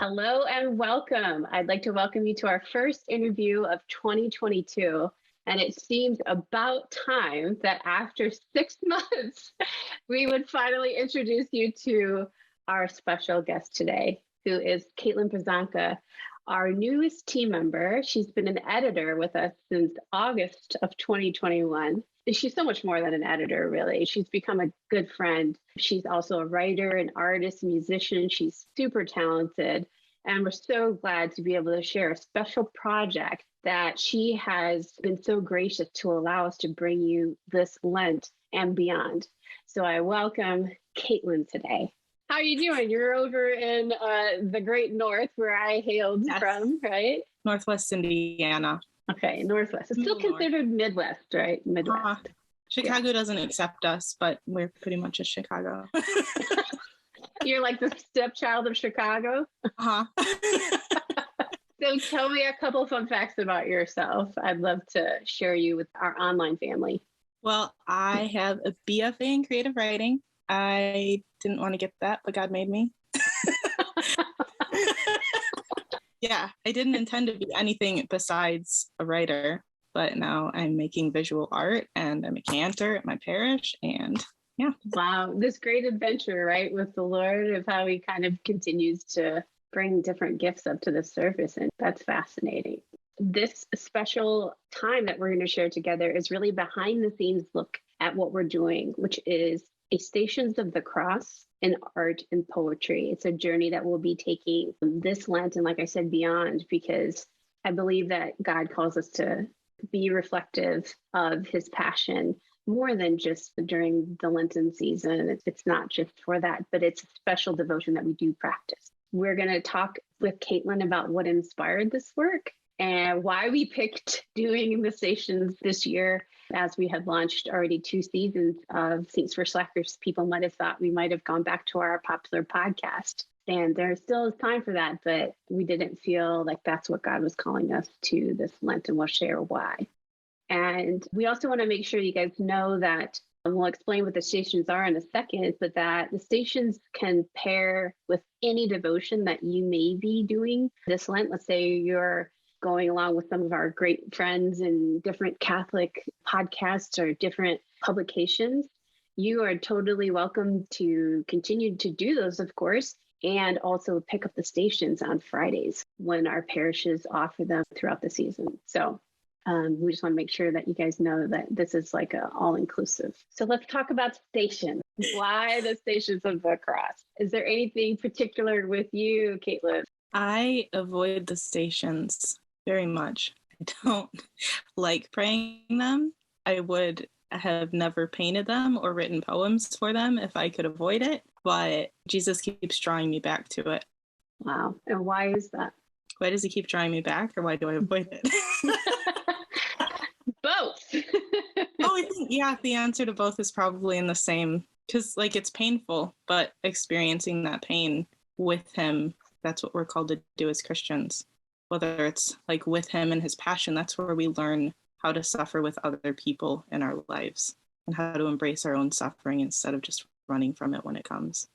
Hello and welcome. I'd like to welcome you to our first interview of 2022. And it seems about time that after 6 months, we would finally introduce you to our special guest today, who is Caitlyn Przanka, our newest team member. She's been an editor with us since August of 2021. She's so much more than an editor, really. She's become a good friend. She's also a writer, an artist, musician. She's super talented. And we're so glad to be able to share a special project that she has been so gracious to allow us to bring you this Lent and beyond. So I welcome Caitlyn today. How are you doing? You're over in the great north where I hailed from, right? Northwest Indiana. Okay, Northwest. It's still considered Midwest, right? Midwest. Chicago doesn't accept us, but we're pretty much a Chicago. You're like the stepchild of Chicago? Uh-huh. So tell me a couple of fun facts about yourself. I'd love to share you with our online family. Well, I have a BFA in creative writing. I didn't want to get that, but God made me. Yeah, I didn't intend to be anything besides a writer, but now I'm making visual art and I'm a cantor at my parish, and yeah. Wow, this great adventure, right, with the Lord, of how he kind of continues to bring different gifts up to the surface, and that's fascinating. This special time that we're going to share together is really behind the scenes look at what we're doing, which is a Stations of the Cross in art and poetry. It's a journey that we'll be taking this Lent and, like I said, beyond, because I believe that God calls us to be reflective of his passion more than just during the Lenten season. It's not just for that, but it's a special devotion that we do practice. We're going to talk with Caitlyn about what inspired this work and why we picked doing the stations this year, as we had launched already 2 seasons of Saints for Slackers. People might have thought we might have gone back to our popular podcast. And there still is time for that, but we didn't feel like that's what God was calling us to this Lent, and we'll share why. And we also want to make sure you guys know that, and we'll explain what the stations are in a second, but that the stations can pair with any devotion that you may be doing this Lent. Let's say you're going along with some of our great friends in different Catholic podcasts or different publications. You are totally welcome to continue to do those, of course, and also pick up the stations on Fridays when our parishes offer them throughout the season. So we just want to make sure that you guys know that this is like a all-inclusive. So let's talk about stations. Why the Stations of the Cross? Is there anything particular with you, Caitlyn? I avoid the stations very much. I don't like praying them. I would have never painted them or written poems for them if I could avoid it, but Jesus keeps drawing me back to it. Wow. And why is that? Why does he keep drawing me back, or why do I avoid it? Both. I think, the answer to both is probably in the same, because it's painful, but experiencing that pain with him, that's what we're called to do as Christians. Whether it's with him and his passion, that's where we learn how to suffer with other people in our lives and how to embrace our own suffering instead of just running from it when it comes.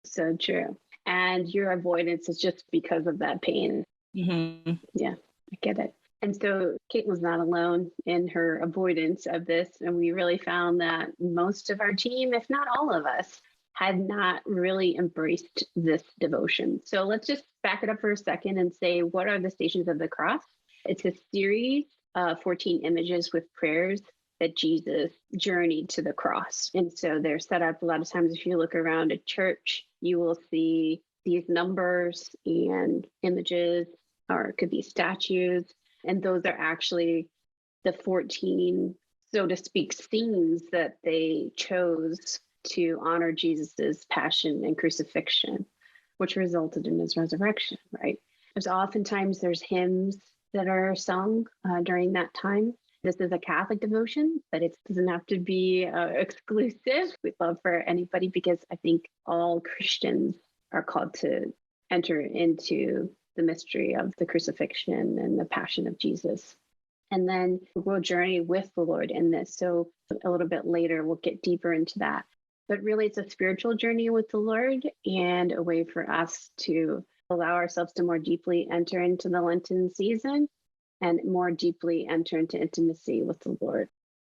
So true. And your avoidance is just because of that pain. Mm-hmm. Yeah, I get it. And so Kate was not alone in her avoidance of this. And we really found that most of our team, if not all of us, had not really embraced this devotion. So let's just back it up for a second and say, what are the Stations of the Cross? It's a series of 14 images with prayers that Jesus journeyed to the cross. And so they're set up a lot of times. If you look around a church, you will see these numbers and images, or it could be statues. And those are actually the 14, so to speak, scenes that they chose to honor Jesus's passion and crucifixion, which resulted in his resurrection, right? There's hymns that are sung during that time. This is a Catholic devotion, but it doesn't have to be exclusive. We'd love for anybody, because I think all Christians are called to enter into the mystery of the crucifixion and the passion of Jesus. And then we'll journey with the Lord in this. So a little bit later, we'll get deeper into that. But really, it's a spiritual journey with the Lord and a way for us to allow ourselves to more deeply enter into the Lenten season and more deeply enter into intimacy with the Lord.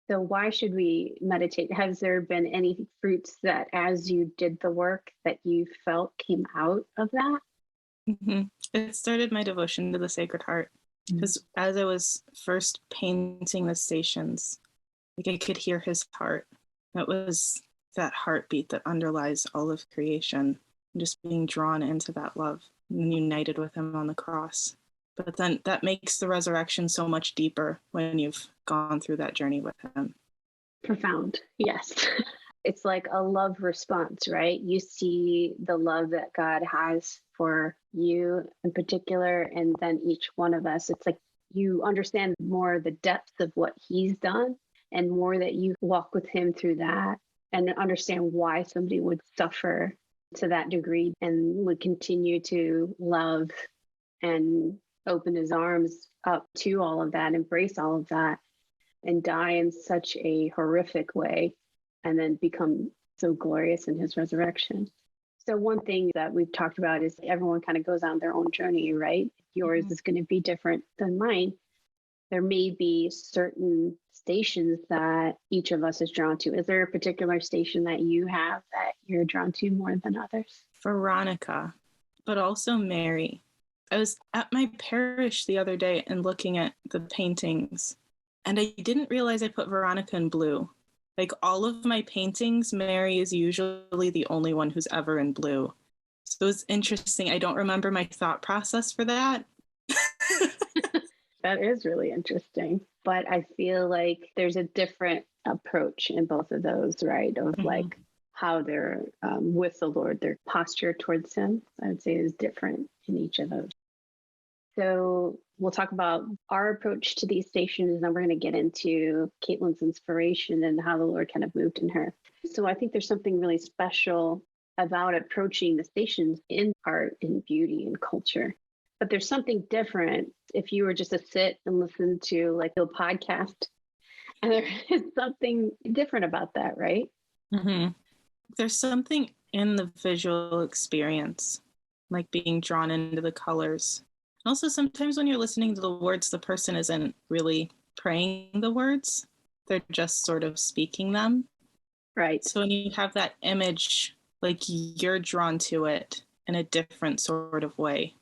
So why should we meditate? Has there been any fruits that as you did the work that you felt came out of that? Mm-hmm. It started my devotion to the Sacred Heart because as I was first painting the stations, like I could hear his heart. It was that heartbeat that underlies all of creation, just being drawn into that love and united with him on the cross. But then that makes the resurrection so much deeper when you've gone through that journey with him. Profound. Yes. It's like a love response, right? You see the love that God has for you in particular, and then each one of us. It's like you understand more the depths of what he's done, and more that you walk with him through that and understand why somebody would suffer to that degree and would continue to love and open his arms up to all of that, embrace all of that, and die in such a horrific way, and then become so glorious in his resurrection. So one thing that we've talked about is everyone kind of goes on their own journey, right? Yours is going to be different than mine. There may be certain stations that each of us is drawn to. Is there a particular station that you have that you're drawn to more than others? Veronica, but also Mary. I was at my parish the other day and looking at the paintings, and I didn't realize I put Veronica in blue. Like all of my paintings, Mary is usually the only one who's ever in blue. So it's interesting. I don't remember my thought process for that. That is really interesting. But I feel like there's a different approach in both of those, right? Of like how they're with the Lord, their posture towards him, I would say is different in each of those. So we'll talk about our approach to these stations, and then we're going to get into Caitlyn's inspiration and how the Lord kind of moved in her. So I think there's something really special about approaching the stations in art and beauty and culture. But there's something different if you were just to sit and listen to like a podcast. And there is something different about that, right? Mm-hmm. There's something in the visual experience, like being drawn into the colors. Also, sometimes when you're listening to the words, the person isn't really praying the words. They're just sort of speaking them. Right. So when you have that image, like you're drawn to it in a different sort of way.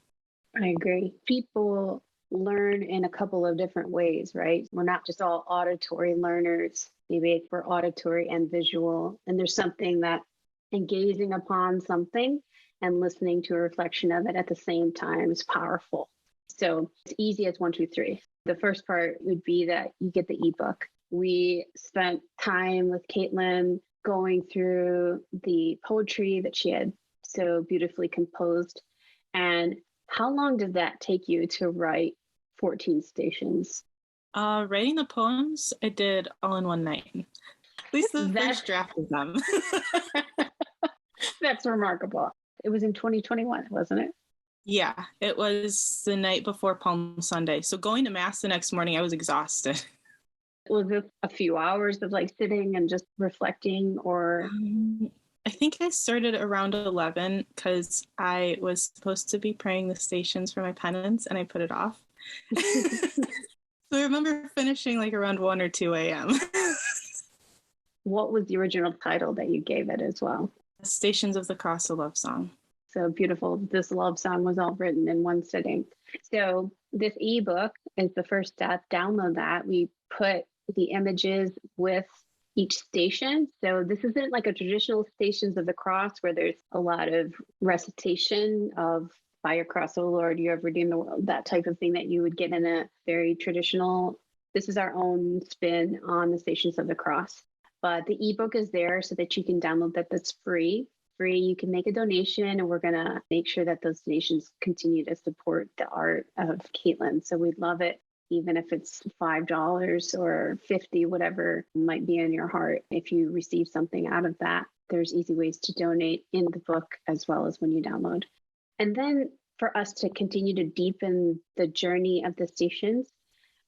I agree. People learn in a couple of different ways, right? We're not just all auditory learners. Maybe we're auditory and visual. And there's something that engaging upon something and listening to a reflection of it at the same time is powerful. So it's easy as 1, 2, 3. The first part would be that you get the ebook. We spent time with Caitlyn going through the poetry that she had so beautifully composed. And how long did that take you to write 14 stations? Writing the poems, I did all in one night. At least the first draft of them. That's remarkable. It was in 2021, wasn't it? Yeah, it was the night before Palm Sunday. So going to Mass the next morning, I was exhausted. Was it a few hours of like sitting and just reflecting, or? I think I started around 11 because I was supposed to be praying the stations for my penance and I put it off. So I remember finishing like around 1 or 2 a.m. What was the original title that you gave it as well? Stations of the Cross, a love song. So beautiful. This love song was all written in one sitting. So this ebook is the first step. Download that. We put the images with each station. So this isn't like a traditional Stations of the Cross where there's a lot of recitation of by your cross, O Lord, you have redeemed the world, that type of thing that you would get in a very traditional. This is our own spin on the Stations of the Cross. But the ebook is there so that you can download that. That's free. You can make a donation, and we're going to make sure that those donations continue to support the art of Caitlyn. So we'd love it, even if it's $5 or $50, whatever might be in your heart. If you receive something out of that, there's easy ways to donate in the book as well as when you download. And then for us to continue to deepen the journey of the stations,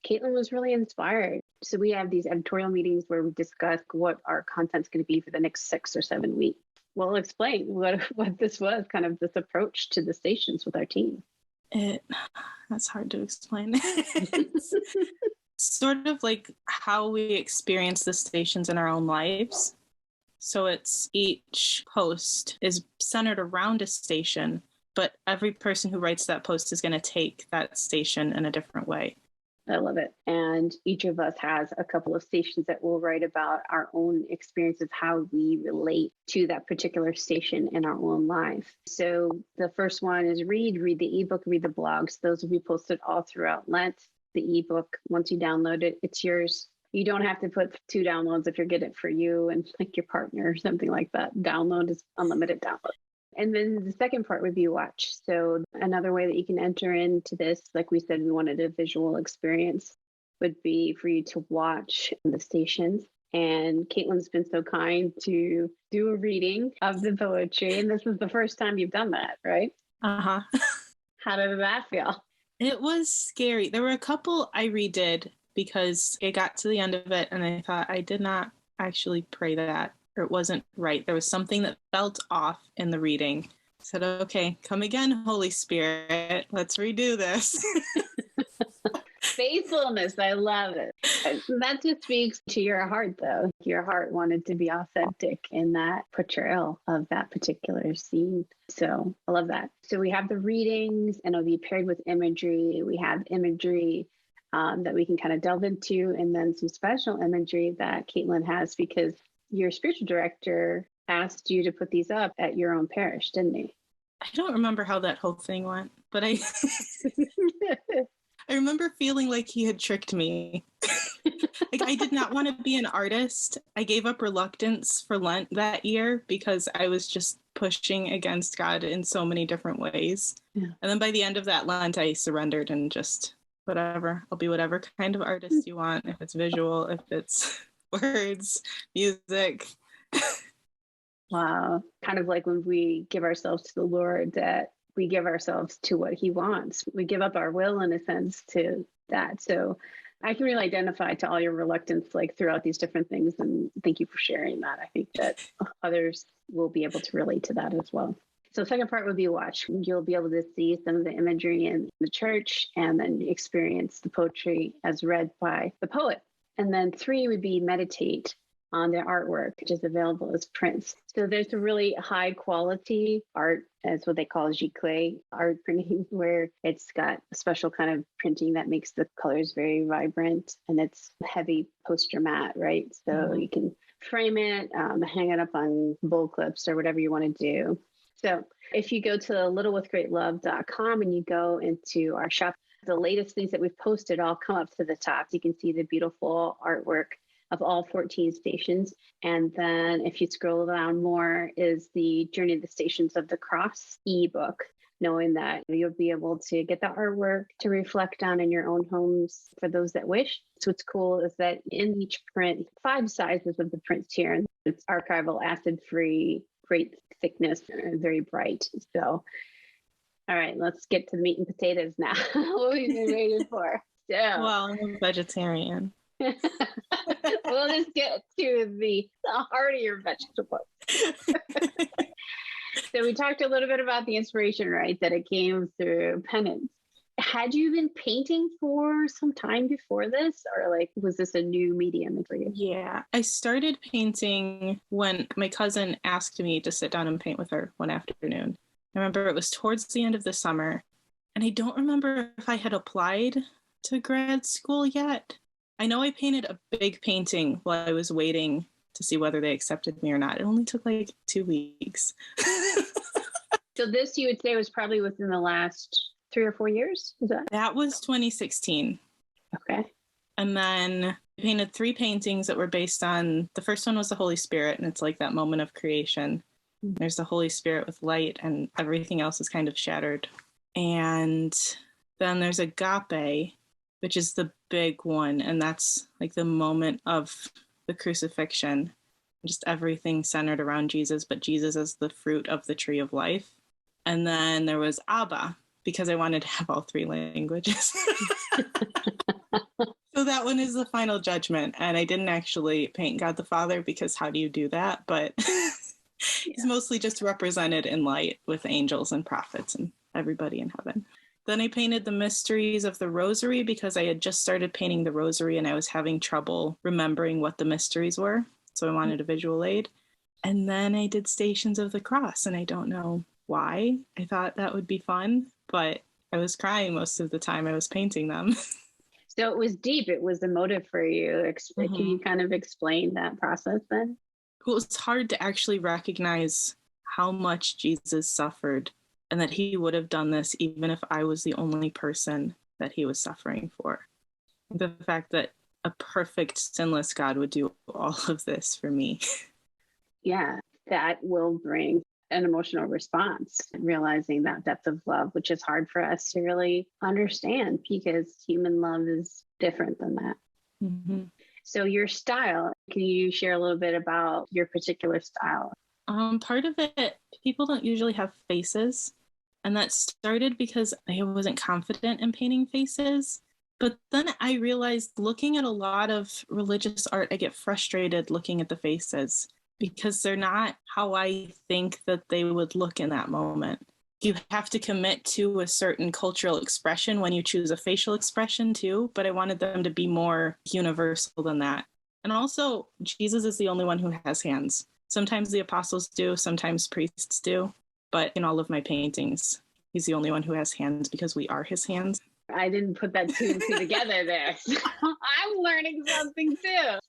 Caitlyn was really inspired. So we have these editorial meetings where we discuss what our content's going to be for the next 6 or 7 weeks. Well, explain what this was, kind of this approach to the stations with our team. That's hard to explain. It's sort of like how we experience the stations in our own lives. So it's each post is centered around a station, but every person who writes that post is going to take that station in a different way. I love it. And each of us has a couple of stations that we'll write about our own experiences, how we relate to that particular station in our own life. So the first one is read the ebook, read the blogs. Those will be posted all throughout Lent. The ebook, once you download it, it's yours. You don't have to put 2 downloads if you're getting it for you and like your partner or something like that. Download is unlimited download. And then the second part would be watch. So another way that you can enter into this, like we said, we wanted a visual experience, would be for you to watch the stations. And Caitlyn's been so kind to do a reading of the poetry. And this is the first time you've done that, right? Uh-huh. How did that feel? It was scary. There were a couple I redid because it got to the end of it and I thought I did not actually pray that, or it wasn't right. There was something that felt off in the reading. I said, okay, come again, Holy Spirit. Let's redo this. Faithfulness. I love it. That just speaks to your heart, though. Your heart wanted to be authentic in that portrayal of that particular scene. So I love that. So we have the readings and it'll be paired with imagery. We have imagery that we can kind of delve into, and then some special imagery that Caitlyn has because your spiritual director asked you to put these up at your own parish, didn't he? I don't remember how that whole thing went, but I remember feeling like he had tricked me. Like I did not want to be an artist. I gave up reluctance for Lent that year because I was just pushing against God in so many different ways. Yeah. And then by the end of that Lent, I surrendered and just whatever. I'll be whatever kind of artist you want. If it's visual, if it's words, music. Wow. Kind of like when we give ourselves to the Lord, that we give ourselves to what he wants. We give up our will in a sense to that. So I can really identify to all your reluctance like throughout these different things. And thank you for sharing that. I think that others will be able to relate to that as well. So the second part would be watch. You'll be able to see some of the imagery in the church and then experience the poetry as read by the poet. And then 3 would be meditate on their artwork, which is available as prints. So there's a really high quality art, as what they call giclée art printing, where it's got a special kind of printing that makes the colors very vibrant, and it's heavy poster mat, right? So you can frame it, hang it up on bull clips or whatever you want to do. So if you go to littlewithgreatlove.com and you go into our shop, the latest things that we've posted all come up to the top. You can see the beautiful artwork of all 14 stations. And then if you scroll down more is the Journey of the Stations of the Cross ebook, knowing that you'll be able to get the artwork to reflect on in your own homes for those that wish. So what's cool is that in each print, 5 sizes of the prints here, and it's archival, acid-free, great thickness, very bright. So, all right, let's get to the meat and potatoes now. What we've been waiting for. So, well, I'm a vegetarian. We'll just get to the heartier vegetables. So we talked a little bit about the inspiration, right? That it came through penance. Had you been painting for some time before this, or like was this a new medium for you? Yeah, I started painting when my cousin asked me to sit down and paint with her one afternoon. I remember it was towards the end of the summer, and I don't remember if I had applied to grad school yet. I know I painted a big painting while I was waiting to see whether they accepted me or not. It only took like 2 weeks. So this, you would say, was probably within the last 3 or 4 years? Is that? That was 2016. Okay. And then I painted 3 paintings that were based on, the first one was the Holy Spirit, and it's like that moment of creation. There's the Holy Spirit with light, and everything else is kind of shattered. And then there's Agape, which is the big one, and that's like the moment of the crucifixion, just everything centered around Jesus, but Jesus as the fruit of the tree of life. And then there was Abba, because I wanted to have all 3 languages. So that one is the final judgment, and I didn't actually paint God the Father because how do you do that? But He's mostly just represented in light with angels and prophets and everybody in heaven. Then I painted the mysteries of the rosary because I had just started painting the rosary and I was having trouble remembering what the mysteries were. So I wanted a visual aid. And then I did Stations of the Cross, and I don't know why. I thought that would be fun, but I was crying most of the time I was painting them. So it was deep. It was emotive for you. Can you kind of explain that process then? Well, it's hard to actually recognize how much Jesus suffered and that he would have done this even if I was the only person that he was suffering for. The fact that a perfect, sinless God would do all of this for me. Yeah, that will bring an emotional response, realizing that depth of love, which is hard for us to really understand because human love is different than that. Mm-hmm. So your style, can you share a little bit about your particular style? Part of it, people don't usually have faces. And that started because I wasn't confident in painting faces. But then I realized looking at a lot of religious art, I get frustrated looking at the faces because they're not how I think that they would look in that moment. You have to commit to a certain cultural expression when you choose a facial expression too, but I wanted them to be more universal than that. And also, Jesus is the only one who has hands. Sometimes the apostles do, sometimes priests do, but in all of my paintings, he's the only one who has hands because we are his hands. I didn't put that two and two together there. So I'm learning something too.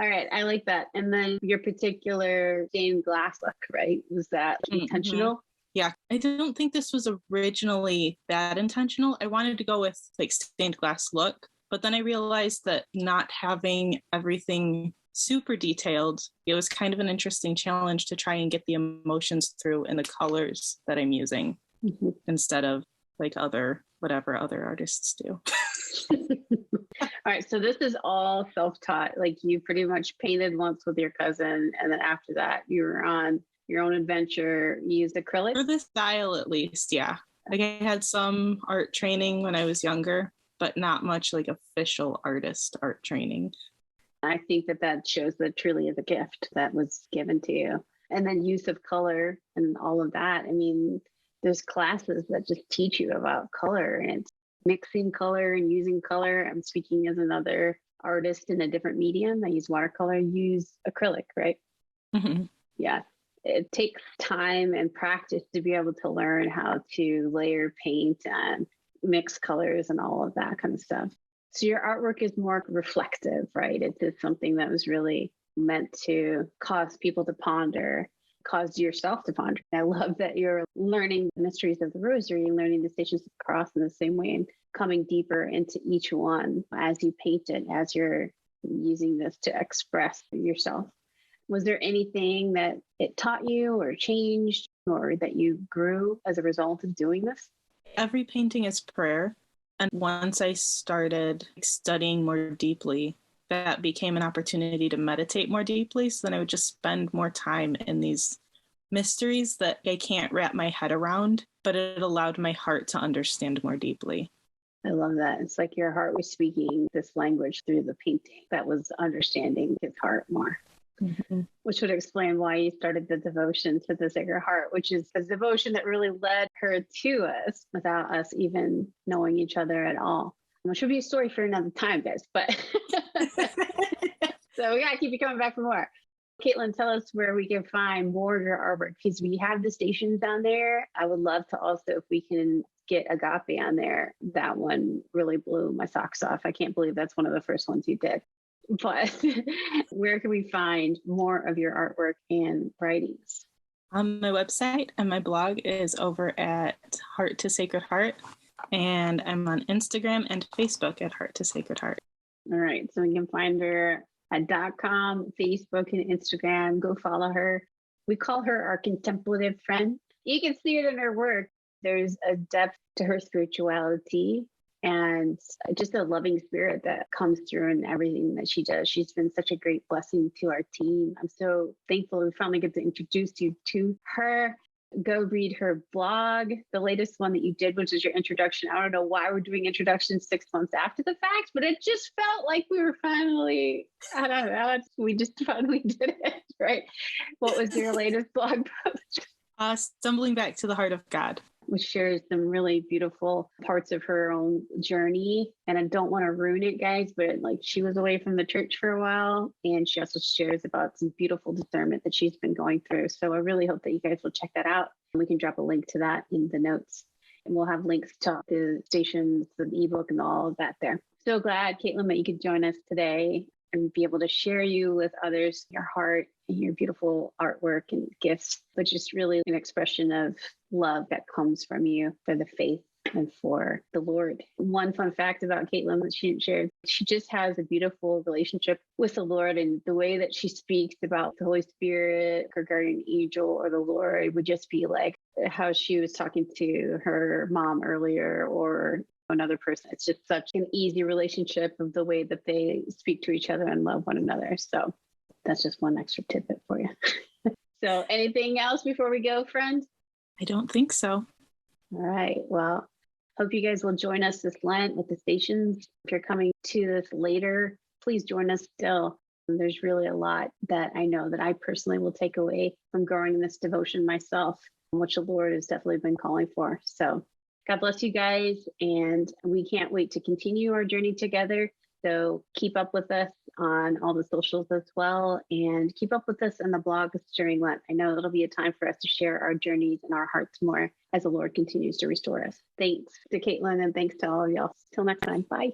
All right, I like that. And then your particular stained glass look, right? Was that intentional? Yeah, I don't think this was originally that intentional. I wanted to go with like stained glass look, but then I realized that not having everything super detailed, it was kind of an interesting challenge to try and get the emotions through in the colors that I'm using instead of like whatever other artists do. All right, so this is all self-taught. Like you pretty much painted once with your cousin, and then after that, you were on your own adventure. You used acrylic? For this style, at least, yeah. Like I had some art training when I was younger, but not much like official artist art training. I think that shows that truly is a gift that was given to you. And then use of color and all of that. I mean, there's classes that just teach you about color, and it's mixing color and using color. I'm speaking as another artist in a different medium. I use watercolor, use acrylic, right? Mm-hmm. Yeah. It takes time and practice to be able to learn how to layer paint and mix colors and all of that kind of stuff. So your artwork is more reflective, right? It's something that was really meant to cause people to ponder, cause yourself to ponder. I love that you're learning the mysteries of the rosary and learning the Stations of the Cross in the same way and coming deeper into each one as you paint it, as you're using this to express yourself. Was there anything that it taught you or changed or that you grew as a result of doing this? Every painting is prayer. And once I started studying more deeply, that became an opportunity to meditate more deeply. So then I would just spend more time in these mysteries that I can't wrap my head around, but it allowed my heart to understand more deeply. I love that. It's like your heart was speaking this language through the painting that was understanding his heart more. Mm-hmm. Which would explain why you started the devotion to the Sacred Heart, which is a devotion that really led her to us without us even knowing each other at all. Which would be a story for another time, guys. But so we gotta keep you coming back for more. Caitlyn, tell us where we can find more of your artwork, because we have the stations down there. I would love to also, if we can get Agape on there. That one really blew my socks off. I can't believe that's one of the first ones you did. But where can we find more of your artwork and writings? On my website and my blog is over at Heart to Sacred Heart. And I'm on Instagram and Facebook at Heart to Sacred Heart. All right. So we can find her at .com, Facebook, and Instagram. Go follow her. We call her our contemplative friend. You can see it in her work. There's a depth to her spirituality and just a loving spirit that comes through in everything that she does. She's been such a great blessing to our team. I'm so thankful we finally get to introduce you to her. Go read her blog, the latest one that you did, which is your introduction. I don't know why we're doing introductions 6 months after the fact, but it just felt like we were finally, I don't know, we just finally did it, right? What was your latest blog post? Stumbling Back to the Heart of God. Which shares some really beautiful parts of her own journey. And I don't want to ruin it, guys, but like she was away from the church for a while. And she also shares about some beautiful discernment that she's been going through. So I really hope that you guys will check that out. And we can drop a link to that in the notes. And we'll have links to the stations, the ebook, and all of that there. So glad, Caitlyn, that you could join us today and be able to share you with others, your heart and your beautiful artwork and gifts, but just really an expression of love that comes from you for the faith and for the Lord. One fun fact about Caitlyn that she shared, she just has a beautiful relationship with the Lord, and the way that she speaks about the Holy Spirit, her guardian angel, or the Lord would just be like how she was talking to her mom earlier or another person. It's just such an easy relationship of the way that they speak to each other and love one another. So that's just one extra tidbit for you. So anything else before we go, friends? I don't think so. All right. Well, hope you guys will join us this Lent with the stations. If you're coming to this later, please join us still. There's really a lot that I know that I personally will take away from growing in this devotion myself, which the Lord has definitely been calling for. So God bless you guys, and we can't wait to continue our journey together. So keep up with us on all the socials as well, and keep up with us on the blogs during Lent. I know it'll be a time for us to share our journeys and our hearts more as the Lord continues to restore us. Thanks to Caitlyn, and thanks to all of y'all. Till next time, bye.